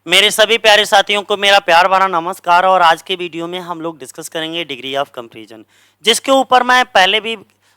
मेरे सभी प्यारे साथियों को मेरा प्यार भरा नमस्कार। और आज के वीडियो में हम लोग डिस्कस करेंगे डिग्री ऑफ कंपैरिजन, जिसके ऊपर मैं पहले भी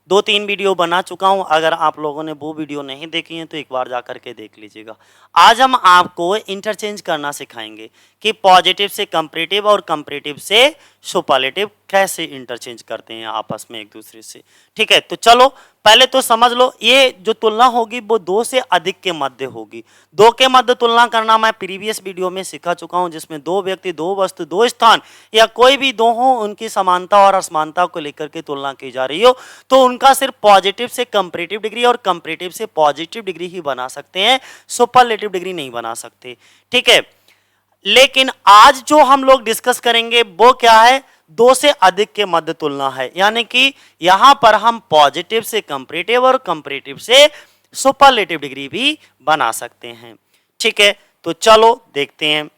2-3 वीडियो बना चुका हूं। अगर आप लोगों ने वो वीडियो नहीं देखी है तो एक बार जा करके देख लीजिएगा। आज हम आपको इंटरचेंज करना सिखाएंगे कि पॉजिटिव से कंपैरेटिव और कंपैरेटिव से सुपरलेटिव कैसे इंटरचेंज करते हैं आपस में एक दूसरे से। ठीक है, तो चलो पहले तो समझ लो, ये जो तुलना होगी वो दो से अधिक के मध्य होगी। दो के मध्य तुलना करना मैं प्रीवियस वीडियो में सिखा चुका हूं, जिसमें दो व्यक्ति, दो वस्तु, दो स्थान या कोई भी दो हो, उनकी समानता और असमानता को लेकर के तुलना की जा रही हो तो उनका सिर्फ पॉजिटिव से कंपैरेटिव डिग्री और कंपैरेटिव से पॉजिटिव डिग्री ही बना सकते हैं, सुपरलेटिव डिग्री नहीं बना सकते। ठीक है, लेकिन आज जो हम लोग डिस्कस करेंगे वो क्या है, दो से अधिक के मध्य तुलना है। यानी कि यहां पर हम पॉजिटिव से कंपैरेटिव और कंपैरेटिव से सुपरलेटिव डिग्री भी बना सकते हैं। ठीक है, तो चलो देखते हैं।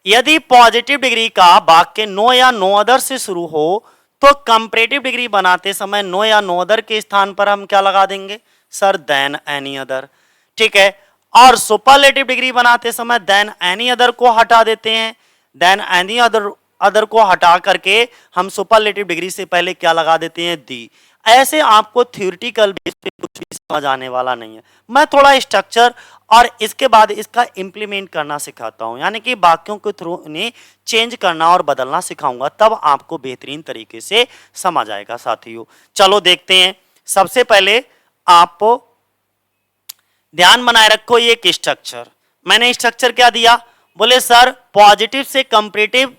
यदि पॉजिटिव डिग्री का वाक्य नो या नो अदर से शुरू हो तो कंपैरेटिव डिग्री बनाते समय नो या नो अदर के स्थान पर हम क्या लगा देंगे सर, देन एनी अदर। ठीक है, और सुपरलेटिव डिग्री बनाते समय देन एनी अदर को हटा देते हैं। देन एनी अदर को हटा करके हम सुपरलेटिव डिग्री से पहले क्या लगा देते हैं, दी। ऐसे आपको थ्योरेटिकल बेस पे कुछ भी समझ आने वाला नहीं है। मैं थोड़ा स्ट्रक्चर और इसके बाद इसका इंप्लीमेंट करना सिखाता हूं, यानी कि वाक्यों के थ्रू उन्हें चेंज करना और बदलना सिखाऊंगा, तब आपको बेहतरीन तरीके से समझ आएगा साथियों। चलो देखते हैं। सबसे पहले आप ध्यान बनाए रखो, ये एक स्ट्रक्चर, मैंने स्ट्रक्चर क्या दिया, बोले सर पॉजिटिव से कंपैरेटिव,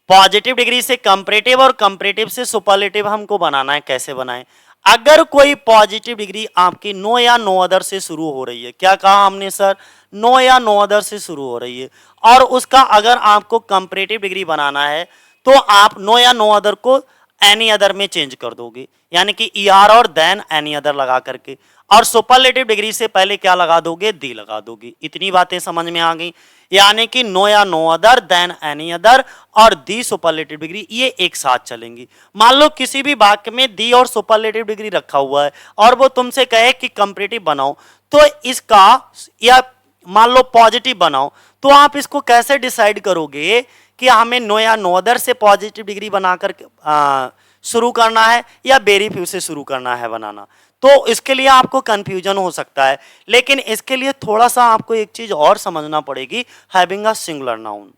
पॉजिटिव डिग्री से कंपैरेटिव और कंपैरेटिव से सुपरलेटिव हमको बनाना है। कैसे बनाएं? अगर कोई पॉजिटिव डिग्री आपकी नो या नो अदर से शुरू हो रही है, क्या कहा हमने सर, नो या नो अदर से शुरू हो रही है, और उसका अगर आपको कंपैरेटिव डिग्री बनाना है तो आप नो या नो अदर को एनी अदर में चेंज कर दोगे, यानी कि ईआर और देन एनी अदर लगा करके, और सुपरलेटिव डिग्री से पहले क्या लगा दोगे, दी लगा दोगे। इतनी बातें समझ में आ गई। यानी कि नो या no other, than any other और दी सुपरलेटिव डिग्री, ये एक साथ चलेंगी। मान लो किसी भी वाक्य में दी और सुपरलेटिव डिग्री रखा हुआ है और वो तुमसे कहे कि कंपैरेटिव बनाओ, तो इसका, या मान लो पॉजिटिव बनाओ, तो आप इसको कैसे डिसाइड करोगे कि हमें नो या नो अदर से पॉजिटिव डिग्री बनाकर शुरू करना है या वेरी फ्यू से शुरू करना है बनाना। तो इसके लिए आपको कंफ्यूजन हो सकता है, लेकिन इसके लिए थोड़ा सा आपको एक चीज और समझना पड़ेगी, हैविंग अ सिंगुलर नाउन।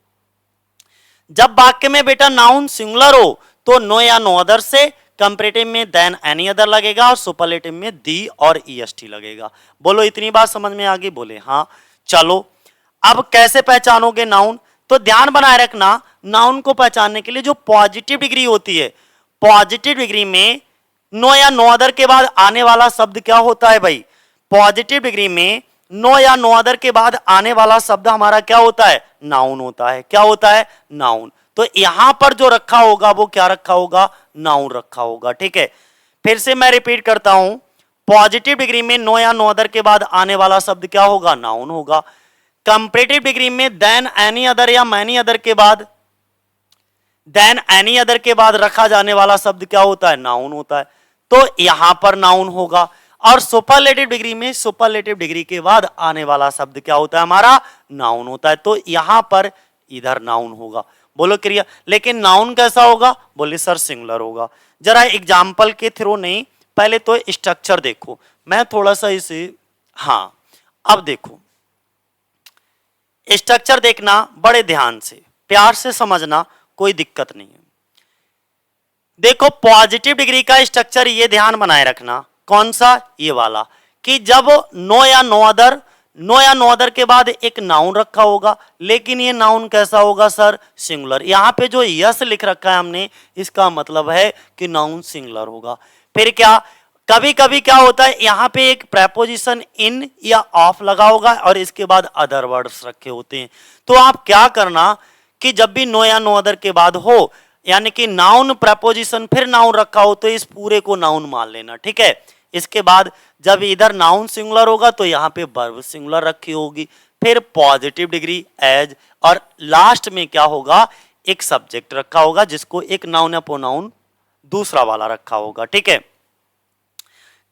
जब वाक्य में बेटा नाउन सिंगुलर हो तो नो या नो अदर से, कंपैरेटिव में देन एनी अदर लगेगा और सुपरलेटिव में दी और ईएसटी लगेगा। बोलो इतनी बात समझ में आ गई? बोले हाँ। चलो अब कैसे पहचानोगे नाउन, तो ध्यान बनाए रखना, नाउन को पहचानने के लिए जो पॉजिटिव डिग्री होती है, पॉजिटिव डिग्री में नो या नो अदर के बाद आने वाला शब्द क्या होता है भाई, पॉजिटिव डिग्री में नो या नो अदर के बाद आने वाला शब्द हमारा क्या होता है, नाउन होता है। क्या होता है, नाउन। तो यहां पर जो रखा होगा वो क्या रखा होगा, नाउन रखा होगा। ठीक है, फिर से मैं रिपीट करता हूं, पॉजिटिव डिग्री में नो या नो अदर के बाद आने वाला शब्द क्या होगा, नाउन होगा। कंपैरेटिव डिग्री में देन एनी अदर या मैनी अदर के बाद, देन एनी अदर के बाद रखा जाने वाला शब्द क्या होता है, नाउन होता है। तो यहां पर नाउन होगा। और सुपरलेटिव डिग्री में सुपरलेटिव डिग्री के बाद आने वाला शब्द क्या होता है, हमारा नाउन होता है। तो यहां पर इधर नाउन होगा। बोलो क्रिया, लेकिन नाउन कैसा होगा, बोले सर सिंगुलर होगा। जरा एग्जाम्पल के थ्रू नहीं, पहले तो स्ट्रक्चर देखो, मैं थोड़ा सा इसे, हाँ अब देखो स्ट्रक्चर देखना बड़े ध्यान से, प्यार से समझना, कोई दिक्कत नहीं है। देखो पॉजिटिव डिग्री का स्ट्रक्चर ये ध्यान बनाए रखना, कौन सा, ये वाला, कि जब नो या नो अदर, नो या नो अदर के बाद एक नाउन रखा होगा, लेकिन ये नाउन कैसा होगा सर, सिंगुलर। यहां पे जो यस लिख रखा है हमने, इसका मतलब है कि नाउन सिंगुलर होगा। फिर क्या, कभी कभी क्या होता है, यहां पे एक प्रेपोजिशन इन या ऑफ लगा होगा और इसके बाद अदर वर्ड्स रखे होते हैं। तो आप क्या करना कि जब भी नो या नो अदर के बाद हो, यानी कि नाउन प्रेपोजिशन फिर नाउन रखा हो, तो इस पूरे को नाउन मान लेना। ठीक है, इसके बाद जब इधर नाउन सिंगुलर होगा तो यहाँ पे वर्ब सिंगुलर रखी होगी, फिर पॉजिटिव डिग्री एज, और लास्ट में क्या होगा, एक सब्जेक्ट रखा होगा जिसको एक नाउन या प्रोनाउन दूसरा वाला रखा होगा। ठीक है,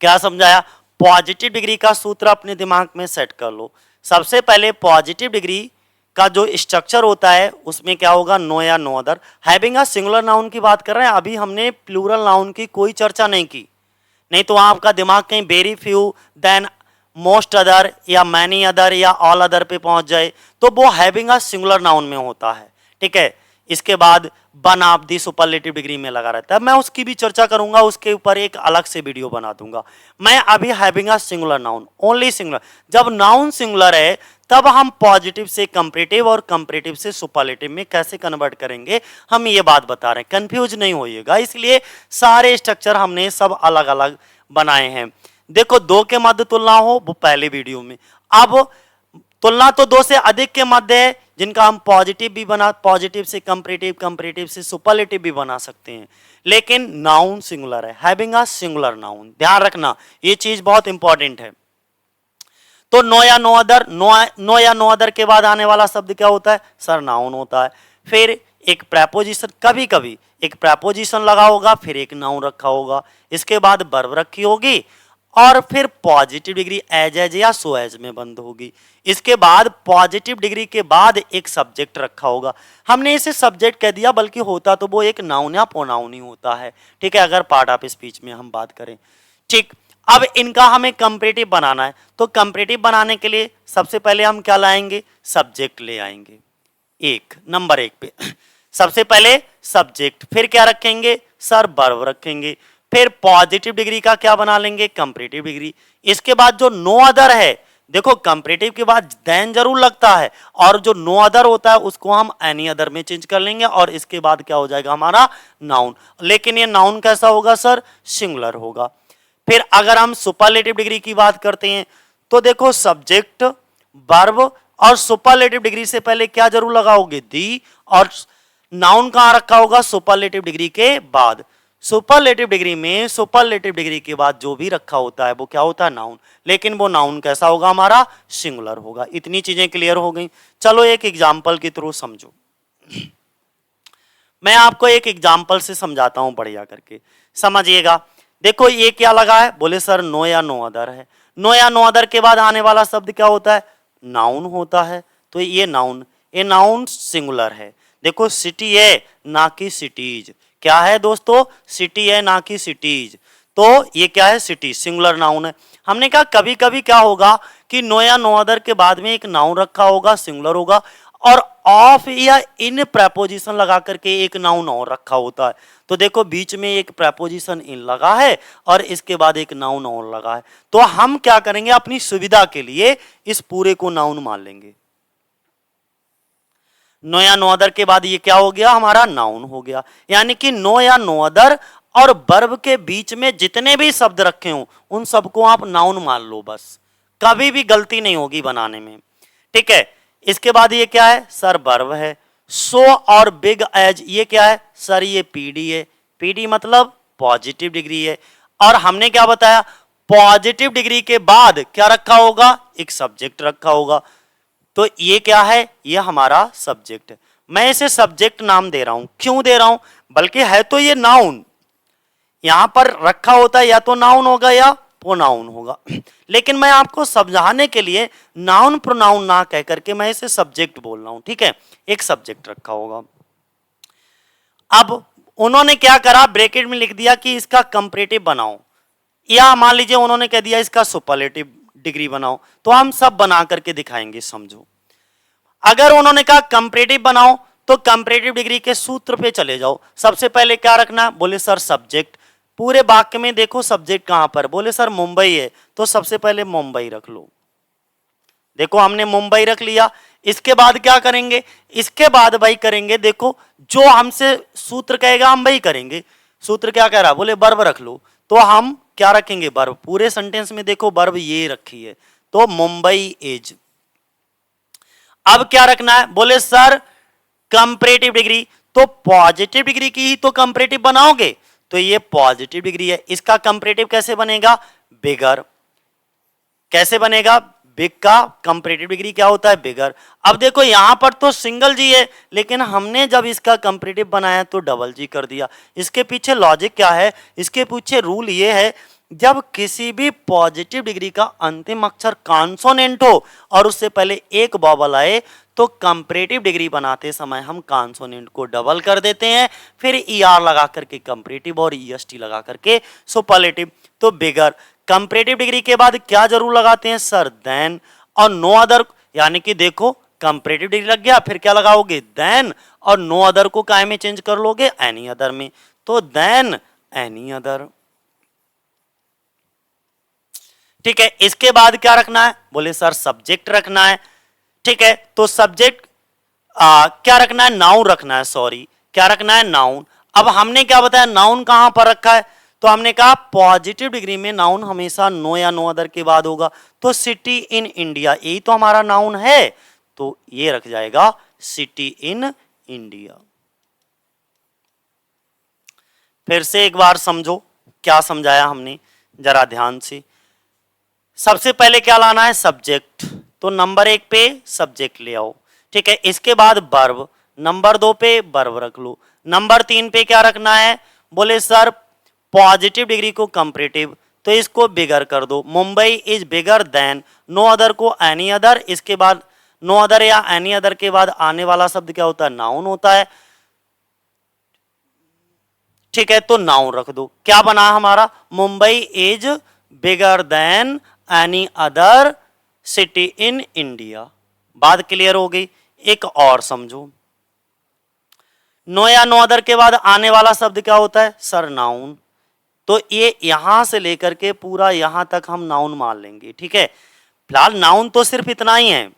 क्या समझाया? पॉजिटिव डिग्री का सूत्र अपने दिमाग में सेट कर लो। सबसे पहले पॉजिटिव डिग्री का जो स्ट्रक्चर होता है उसमें क्या होगा, नो या no other. Having a singular noun की बात कर रहे हैं, अभी हमने प्लूरल नाउन की कोई चर्चा नहीं की, नहीं तो वहां आपका दिमाग कहीं very few than most other या मैनी अदर या ऑल अदर पे पहुंच जाए, तो वो हैविंग अ सिंगुलर नाउन में होता है, ठीक है। इसके बाद one of the superlative degree में लगा रहता है, मैं उसकी भी चर्चा करूंगा, उसके ऊपर एक अलग से वीडियो बना दूंगा। मैं अभी having a singular noun, only singular, जब नाउन सिंगुलर है तब हम पॉजिटिव से कंपैरेटिव और कंपैरेटिव से सुपरलेटिव में कैसे कन्वर्ट करेंगे, हम ये बात बता रहे हैं, कंफ्यूज नहीं होइएगा। इसलिए सारे स्ट्रक्चर हमने सब अलग अलग बनाए हैं। देखो दो के मध्य तुलना हो वो पहले वीडियो में, अब तुलना तो दो से अधिक के मध्य है जिनका हम पॉजिटिव भी बना, पॉजिटिव से कंपैरेटिव, कंपैरेटिव से सुपरलेटिव भी बना सकते हैं, लेकिन नाउन सिंगुलर है, हैविंग अ सिंगुलर नाउन, ध्यान रखना ये चीज बहुत इंपॉर्टेंट है। तो नो या नो अदर, नो या नो अदर के बाद आने वाला शब्द क्या होता है सर, नाउन होता है। फिर एक प्रेपोजिशन, कभी कभी एक प्रेपोजिशन लगा होगा, फिर एक नाउन रखा होगा, इसके बाद वर्ब रखी होगी, और फिर पॉजिटिव डिग्री एज या सो एज में बंद होगी। इसके बाद पॉजिटिव डिग्री के बाद एक सब्जेक्ट रखा होगा, हमने इसे सब्जेक्ट कह दिया, बल्कि होता तो वो एक नाउन या प्रोनाउन ही होता है, ठीक है, अगर पार्ट ऑफ स्पीच में हम बात करें, ठीक। अब इनका हमें कंपैरेटिव बनाना है, तो कंपैरेटिव बनाने के लिए सबसे पहले हम क्या लाएंगे, सब्जेक्ट ले आएंगे, नंबर एक पे सबसे पहले सब्जेक्ट, फिर क्या रखेंगे सर, वर्ब रखेंगे, फिर पॉजिटिव डिग्री का क्या बना लेंगे, कंपैरेटिव डिग्री। इसके बाद जो नो अदर है, देखो कंपैरेटिव के बाद देन जरूर लगता है, और जो नो अदर होता है उसको हम एनी अदर में चेंज कर लेंगे, और इसके बाद क्या हो जाएगा हमारा नाउन, लेकिन ये नाउन कैसा होगा सर, सिंगुलर होगा। फिर अगर हम सुपरलेटिव डिग्री की बात करते हैं, तो देखो सब्जेक्ट, वर्ब और सुपरलेटिव डिग्री से पहले क्या जरूर लगाओगे, दी, और नाउन कहां रखा होगा, सुपरलेटिव डिग्री के बाद। सुपरलेटिव डिग्री में सुपरलेटिव डिग्री के बाद जो भी रखा होता है वो क्या होता है, नाउन, लेकिन वो नाउन कैसा होगा हमारा, सिंगुलर होगा। इतनी चीजें क्लियर हो गई। चलो एक एग्जांपल के थ्रू समझो, मैं आपको एक एग्जांपल से समझाता हूं, बढ़िया करके समझिएगा। देखो ये क्या लगा है, बोले सर नो या नो अदर है, नो या नो अदर के बाद आने वाला शब्द क्या होता है, नाउन होता है, तो ये नाउन सिंगुलर है। देखो सिटी है ना कि सिटीज, क्या है दोस्तों, सिटी है ना कि सिटीज, तो ये क्या है, सिटी, सिंगुलर नाउन है। हमने कहा कभी कभी क्या होगा कि नो या नो अदर के बाद में एक नाउन रखा होगा, सिंगुलर होगा, और ऑफ या इन प्रेपोजिशन लगा करके एक नाउन और रखा होता है। तो देखो बीच में एक प्रेपोजिशन इन लगा है और इसके बाद एक नाउन और लगा है, तो हम क्या करेंगे, अपनी सुविधा के लिए इस पूरे को नाउन मान लेंगे। नो या नो अदर के बाद ये क्या हो गया, हमारा नाउन हो गया। यानी कि नो या नो अदर और वर्ब के बीच में जितने भी शब्द रखे हो उन सबको आप नाउन मान लो, बस कभी भी गलती नहीं होगी बनाने में, ठीक है। इसके बाद ये क्या है सर, वर्ब है। सो और बिग एज ये क्या है सर, ये पीडी है, पीडी मतलब पॉजिटिव डिग्री है, और हमने क्या बताया, पॉजिटिव डिग्री के बाद क्या रखा होगा, एक सब्जेक्ट रखा होगा, तो ये क्या है, ये हमारा सब्जेक्ट है। मैं इसे सब्जेक्ट नाम दे रहा हूं, क्यों दे रहा हूं, बल्कि है तो ये नाउन, यहां पर रखा होता है या तो नाउन होगा या प्रोनाउन होगा, लेकिन मैं आपको समझाने के लिए नाउन प्रोनाउन ना कह करके मैं इसे सब्जेक्ट बोल रहा हूं, ठीक है, एक सब्जेक्ट रखा होगा। अब उन्होंने क्या करा, ब्रैकेट में लिख दिया कि इसका कंपैरेटिव बनाओ, या मान लीजिए उन्होंने कह दिया इसका सुपरलेटिव डिग्री बनाओ, तो हम सब बना करके दिखाएंगे, समझो। अगर उन्होंने कहा कंपैरेटिव बनाओ, तो कंपैरेटिव डिग्री के सूत्र पे चले जाओ। सबसे पहले क्या रखना, बोले सर सब्जेक्ट, पूरे वाक्य में देखो सब्जेक्ट कहां पर, बोले सर मुंबई है, तो सबसे पहले मुंबई रख लो। देखो हमने मुंबई रख लिया। इसके बाद क्या करेंगे, इसके बाद भाई करेंगे, देखो जो हमसे सूत्र कहेगा हम वही करेंगे। सूत्र क्या कह रहा, बोले वर्ब रख लो, तो हम क्या रखेंगे, वर्ब। पूरे सेंटेंस में देखो वर्ब ये रखी है, तो मुंबई इज। अब क्या रखना है, बोले सर कंपैरेटिव डिग्री, तो पॉजिटिव डिग्री की ही तो कंपैरेटिव बनाओगे, तो ये पॉजिटिव डिग्री है, इसका कंपैरेटिव कैसे बनेगा, बिगर। कैसे बनेगा, बिग का कंपैरेटिव डिग्री क्या होता है, बिगर। अब देखो यहां पर तो सिंगल जी है, लेकिन हमने जब इसका कंपैरेटिव बनाया तो डबल जी कर दिया। इसके पीछे लॉजिक क्या है, इसके पीछे रूल ये है जब किसी भी पॉजिटिव डिग्री का अंतिम अक्षर कॉन्सोनेंट हो और उससे पहले एक वॉवल आए तो कंपैरेटिव डिग्री बनाते समय हम कॉन्सोनेंट को डबल कर देते हैं, फिर ईआर लगा करके कंपैरेटिव और ईएसटी लगा करके सुपरलेटिव। तो बिगर कंपैरेटिव डिग्री के बाद क्या जरूर लगाते हैं सर, देन और नो अदर, यानी कि देखो कंपैरेटिव डिग्री लग गया, फिर क्या लगाओगे देन, और नो अदर को काय में चेंज कर लोगे, एनी अदर में, तो देन एनी अदर। ठीक है, इसके बाद क्या रखना है, बोले सर सब्जेक्ट रखना है। ठीक है, तो सब्जेक्ट क्या रखना है, नाउन रखना है, सॉरी क्या रखना है, नाउन। अब हमने क्या बताया, नाउन कहां पर रखा है, तो हमने कहा पॉजिटिव डिग्री में नाउन हमेशा नो या नो अदर के बाद होगा, तो सिटी इन इंडिया यही तो हमारा नाउन है, तो ये रख जाएगा सिटी इन इंडिया। फिर से एक बार समझो क्या समझाया हमने, जरा ध्यान से। सबसे पहले क्या लाना है, सब्जेक्ट, तो नंबर 1 पे सब्जेक्ट ले आओ। ठीक है, इसके बाद वर्ब, नंबर 2 पे वर्ब रख लो। नंबर 3 पे क्या रखना है, बोले सर पॉजिटिव डिग्री को कंपैरेटिव, तो इसको बिगर कर दो, Mumbai is bigger than, no other को एनी अदर, इसके बाद नो अदर या एनी अदर के बाद आने वाला शब्द क्या होता है, नाउन होता है। ठीक है, तो नाउन रख दो, क्या बना हमारा, Mumbai is bigger then any other city in India. बात क्लियर हो गई। एक और समझो, नो या नो अदर के बाद आने वाला शब्द क्या होता है सर, नाउन, तो ये यहां से लेकर के पूरा यहां तक हम नाउन मान लेंगे। ठीक है, फिलहाल नाउन तो सिर्फ इतना ही है,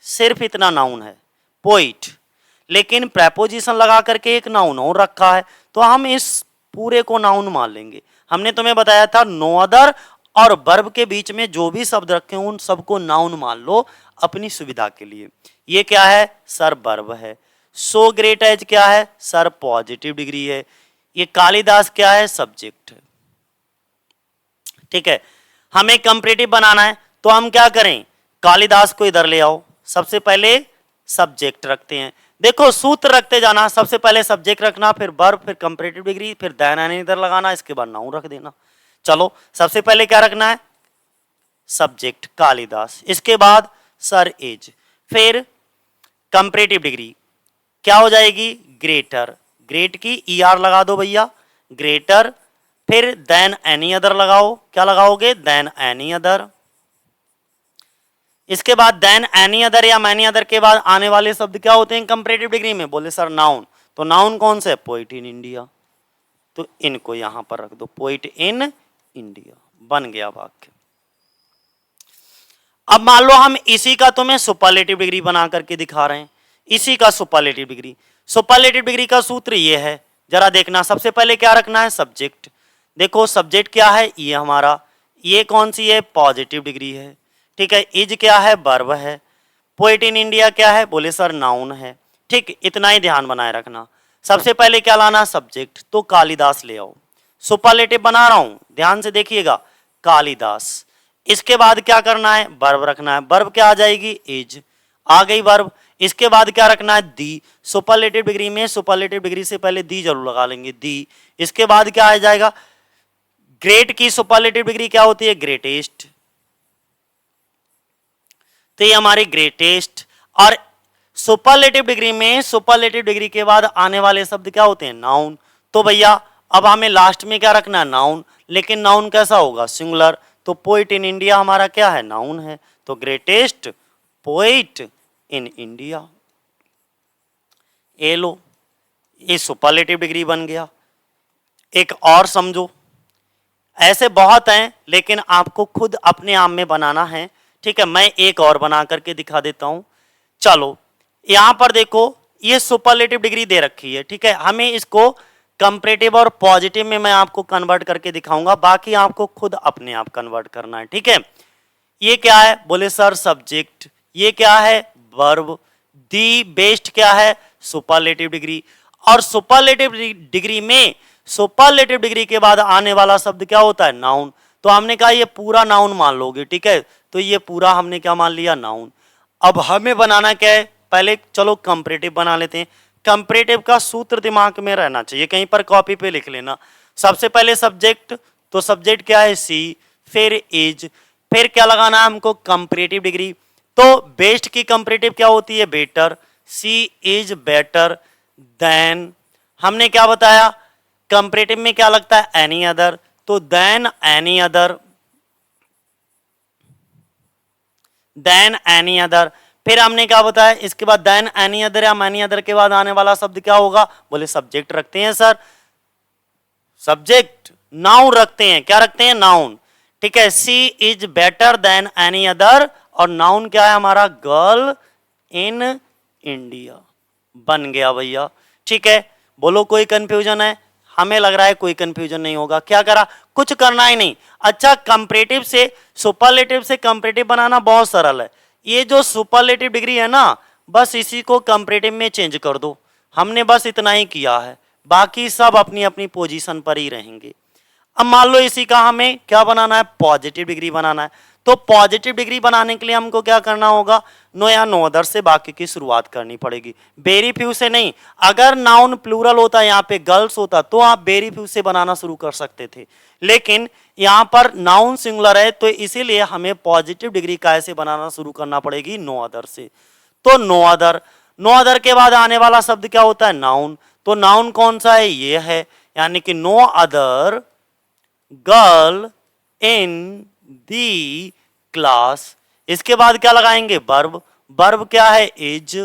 सिर्फ इतना नाउन है पोइट, लेकिन प्रेपोजिशन लगा करके एक नाउन और रखा है, तो हम इस पूरे को नाउन मान लेंगे। हमने तुम्हें बताया था नो अदर और वर्ब के बीच में जो भी शब्द रखे उन सबको नाउन मान लो अपनी सुविधा के लिए। ये क्या है सर, वर्ब है। सो ग्रेट एज क्या है सर, पॉजिटिव डिग्री है। ये कालिदास क्या है, सब्जेक्ट है। ठीक है, हमें कंपैरेटिव बनाना है तो हम क्या करें, कालिदास को इधर ले आओ, सबसे पहले सब्जेक्ट रखते हैं। देखो सूत्र रखते जाना, सबसे पहले सब्जेक्ट रखना, फिर वर्ब, फिर कंपैरेटिव डिग्री, फिर देन एनी इधर लगाना, इसके बाद नाउन रख देना। चलो सबसे पहले क्या रखना है, सब्जेक्ट कालिदास, इसके बाद सर एज, फिर कंपैरेटिव डिग्री क्या हो जाएगी, ग्रेटर, ग्रेट की ईआर लगा दो भैया, ग्रेटर, फिर देन एनी अदर लगाओ, क्या लगाओगे, देन एनी अदर। इसके बाद देन एनी अदर या मैनी अदर के बाद आने वाले शब्द क्या होते हैं कंपैरेटिव डिग्री में, बोले सर नाउन, तो नाउन कौन से, पोइट इन इंडिया, तो इनको यहां पर रख दो, पोइट इन इंडिया, बन गया वाक्य। अब मान लो हम इसी का तुम्हें सुपरलेटिव डिग्री बना करके दिखा रहे हैं, इसी का सुपरलेटिव डिग्री। सुपरलेटिव डिग्री का सूत्र ये है, जरा देखना, सबसे पहले क्या रखना है, सब्जेक्ट। देखो सब्जेक्ट क्या है, ये हमारा, ये कौन सी है, पॉजिटिव डिग्री है। ठीक है, इज क्या है, वर्ब है। पोइट इन इंडिया क्या है, बोले सर नाउन है। ठीक, इतना ही ध्यान बनाए रखना। सबसे पहले क्या लाना, सब्जेक्ट, तो कालिदास ले आओ। सुपरलेटिव बना रहा हूं, ध्यान से देखिएगा, कालिदास। इसके बाद क्या करना है, वर्ब रखना है, वर्ब क्या आ जाएगी, इज, आ गई वर्ब। इसके बाद क्या रखना है, दी। सुपरलेटिव डिग्री में सुपरलेटिव डिग्री से पहले दी जरूर लगा लेंगे, दी। इसके बाद क्या आ जाएगा, ग्रेट की सुपरलेटिव डिग्री क्या होती है, ग्रेटेस्ट, तो ये हमारी ग्रेटेस्ट। और सुपरलेटिव डिग्री में सुपरलेटिव डिग्री के बाद आने वाले शब्द क्या होते हैं, नाउन। तो भैया अब हमें लास्ट में क्या रखना है, नाउन, लेकिन नाउन कैसा होगा, सिंगुलर, तो पोइट इन इंडिया हमारा क्या है, नाउन है, तो ग्रेटेस्ट पोइट इन इंडिया। ये लो, ये सुपरलेटिव डिग्री बन गया। एक और समझो, ऐसे बहुत हैं लेकिन आपको खुद अपने आप में बनाना है। ठीक है, मैं एक और बना करके दिखा देता हूं। चलो यहां पर देखो, ये सुपरलेटिव डिग्री दे रखी है। ठीक है, हमें इसको कंपैरेटिव और पॉजिटिव में मैं आपको कन्वर्ट करके दिखाऊंगा, बाकी आपको खुद अपने आप कन्वर्ट करना है। ठीक है, ये क्या है, बोले सर सब्जेक्ट, ये क्या है, वर्ब, दी बेस्ट क्या है, सुपरलेटिव डिग्री। और सुपरलेटिव डिग्री में सुपरलेटिव डिग्री के बाद आने वाला शब्द क्या होता है, नाउन। तो हमने कहा ये पूरा नाउन मान लोगे। ठीक है, तो ये पूरा हमने क्या मान लिया, नाउन। अब हमें बनाना क्या है, पहले चलो कंपैरेटिव बना लेते हैं। कंपैरेटिव का सूत्र दिमाग में रहना चाहिए, कहीं पर कॉपी पे लिख लेना। सबसे पहले सब्जेक्ट, तो सब्जेक्ट क्या है सी, फिर इज, फिर क्या लगाना है हमको कंपैरेटिव डिग्री। तो बेस्ट की कंपैरेटिव क्या होती है better, C is better than, हमने क्या बताया कंपैरेटिव में क्या लगता है एनी अदर, तो than any other, than any other. फिर हमने क्या बताया इसके बाद देन एनी अदर या एनी अदर के बाद आने वाला शब्द क्या होगा, बोले सब्जेक्ट रखते हैं सर, सब्जेक्ट नाउन रखते हैं, क्या रखते हैं नाउन, ठीक है। She is better than any other, और नाउन क्या है हमारा गर्ल इन इंडिया, बन गया भैया, ठीक है। बोलो कोई कंफ्यूजन है, हमें लग रहा है कोई कंफ्यूजन नहीं होगा। क्या करा, कुछ करना ही नहीं। अच्छा कंपैरेटिव से सुपरलेटिव से कंपैरेटिव बनाना बहुत सरल है। ये जो सुपरलेटिव डिग्री है ना, बस इसी को कंपैरेटिव में चेंज कर दो, हमने बस इतना ही किया है, बाकी सब अपनी अपनी पोजीशन पर ही रहेंगे। अब मान लो इसी का हमें क्या बनाना है, पॉजिटिव डिग्री बनाना है। तो पॉजिटिव डिग्री बनाने के लिए हमको क्या करना होगा, नो या नो अदर से बाकी की शुरुआत करनी पड़ेगी, वेरी फ्यू से नहीं। अगर नाउन प्लूरल होता, यहाँ पे गर्ल्स होता, तो आप वेरी फ्यू से बनाना शुरू कर सकते थे, लेकिन यहाँ पर नाउन सिंगुलर है, तो इसीलिए हमें पॉजिटिव डिग्री कैसे बनाना शुरू करना पड़ेगी, नो अदर से। तो नो अदर, नो अदर के बाद आने वाला शब्द क्या होता है, नाउन। तो नाउन कौन सा है, ये है, यानी कि no other girl in the class. इसके बाद क्या लगाएंगे, वर्ब, वर्ब क्या है इज।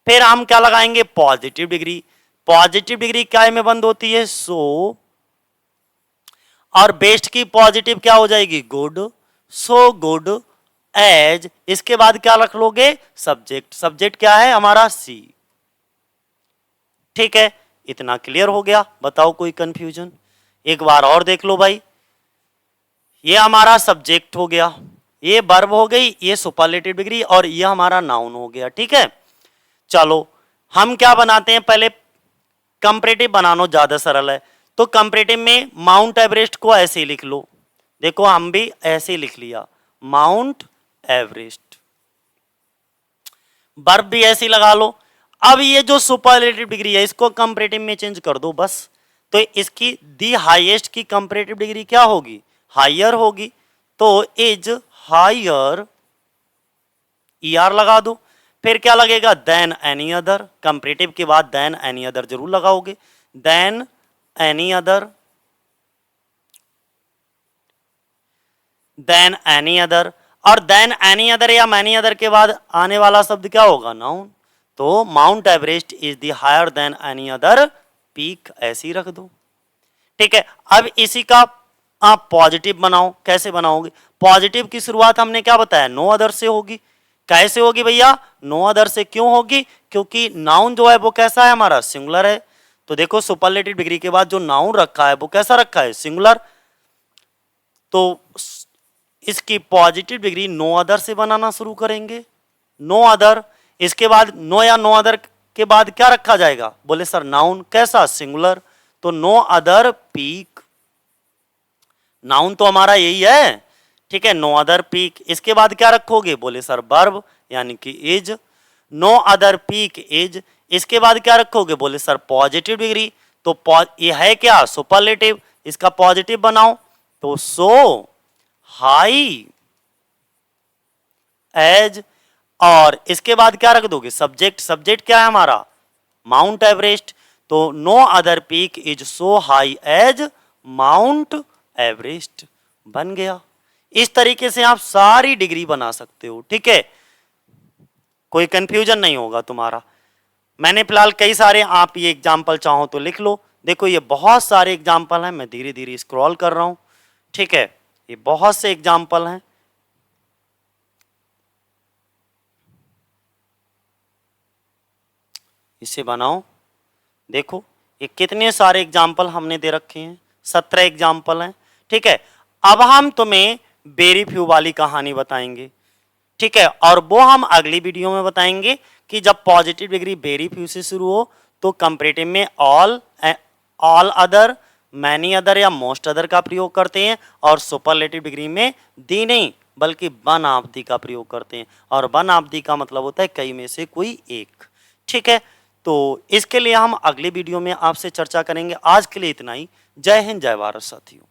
फिर हम क्या लगाएंगे, पॉजिटिव डिग्री, पॉजिटिव डिग्री क्या में बंद होती है, सो, और बेस्ट की पॉजिटिव क्या हो जाएगी, गुड, सो गुड एज। इसके बाद क्या रख लोगे, सब्जेक्ट, सब्जेक्ट क्या है हमारा सी, ठीक है। इतना क्लियर हो गया, बताओ कोई कंफ्यूजन, एक बार और देख लो भाई। ये हमारा सब्जेक्ट हो गया, ये वर्ब हो गई, ये सुपरलेटिव डिग्री, और ये हमारा नाउन हो गया, ठीक है। चलो हम क्या बनाते हैं, पहले कंपैरेटिव बनाना ज्यादा सरल है। तो कंपैरेटिव में माउंट एवरेस्ट को ऐसे ही लिख लो, देखो हम भी ऐसे ही लिख लिया माउंट एवरेस्ट, वर्ब भी ऐसे ही लगा लो। अब ये जो सुपरलेटिव डिग्री है इसको कंपैरेटिव में चेंज कर दो बस। तो इसकी दी हाईएस्ट की कंपैरेटिव डिग्री क्या होगी, हायर होगी, तो इज हायर, ईआर लगा दो। फिर क्या लगेगा, देन एनी अदर, कंपैरेटिव के बाद देन एनी अदर जरूर लगाओगे, than any other, than any other, और देन एनी अदर या मैनी अदर के बाद आने वाला शब्द क्या होगा, नाउन। तो Mount Everest is the higher than any other peak, ऐसे ही रख दो, ठीक है। अब इसी का आप पॉजिटिव बनाओ, कैसे बनाओगे, पॉजिटिव की शुरुआत हमने क्या बताया, नो अदर से होगी। कैसे होगी भैया, नो अदर से, क्यों होगी, क्योंकि नाउन जो है वो कैसा है हमारा, सिंगुलर है। तो देखो सुपरलेटिव डिग्री के बाद जो नाउन रखा है वो कैसा रखा है, सिंगुलर। तो इसकी पॉजिटिव डिग्री नो अदर से बनाना शुरू करेंगे, नो अदर। इसके बाद नो या नो अदर के बाद क्या रखा जाएगा, बोले सर नाउन, कैसा, सिंगुलर। तो नो अदर पीक, नाउन तो हमारा यही है, ठीक है, नो अदर पीक। इसके बाद क्या रखोगे, बोले सर वर्ब, यानी कि is, no other peak is. इसके बाद क्या रखोगे, बोले सर पॉजिटिव डिग्री। तो ये है क्या, सुपरलेटिव, इसका पॉजिटिव बनाओ, तो सो हाई एज, और इसके बाद क्या रख दोगे, सब्जेक्ट, सब्जेक्ट क्या है हमारा, माउंट एवरेस्ट। तो no other peak is so high as Mount Everest, बन गया। इस तरीके से आप सारी डिग्री बना सकते हो, ठीक है, कोई कंफ्यूजन नहीं होगा तुम्हारा। मैंने फिलहाल कई सारे, आप ये एग्जाम्पल चाहो तो लिख लो। देखो ये बहुत सारे एग्जाम्पल हैं, मैं धीरे धीरे स्क्रॉल कर रहा हूं, ठीक है, ये बहुत से एग्जाम्पल हैं। इसे बनाओ, देखो ये कितने सारे एग्जाम्पल हमने दे रखे हैं, 17 एग्जाम्पल हैं, ठीक है। अब हम तुम्हें वेरी फ्यू वाली कहानी बताएंगे, ठीक है, और वो हम अगली वीडियो में बताएंगे कि जब पॉजिटिव डिग्री वेरी फ्यू से शुरू हो तो कंपैरेटिव में ऑल अदर, मैनी अदर या मोस्ट अदर का प्रयोग करते हैं, और सुपरलेटिव डिग्री में दी नहीं बल्कि वन ऑफ दी का प्रयोग करते हैं, और वन ऑफ दी का मतलब होता है कई में से कोई एक, ठीक है। तो इसके लिए हम अगली वीडियो में आपसे चर्चा करेंगे। आज के लिए इतना ही। जय हिंद, जय भारत साथियों।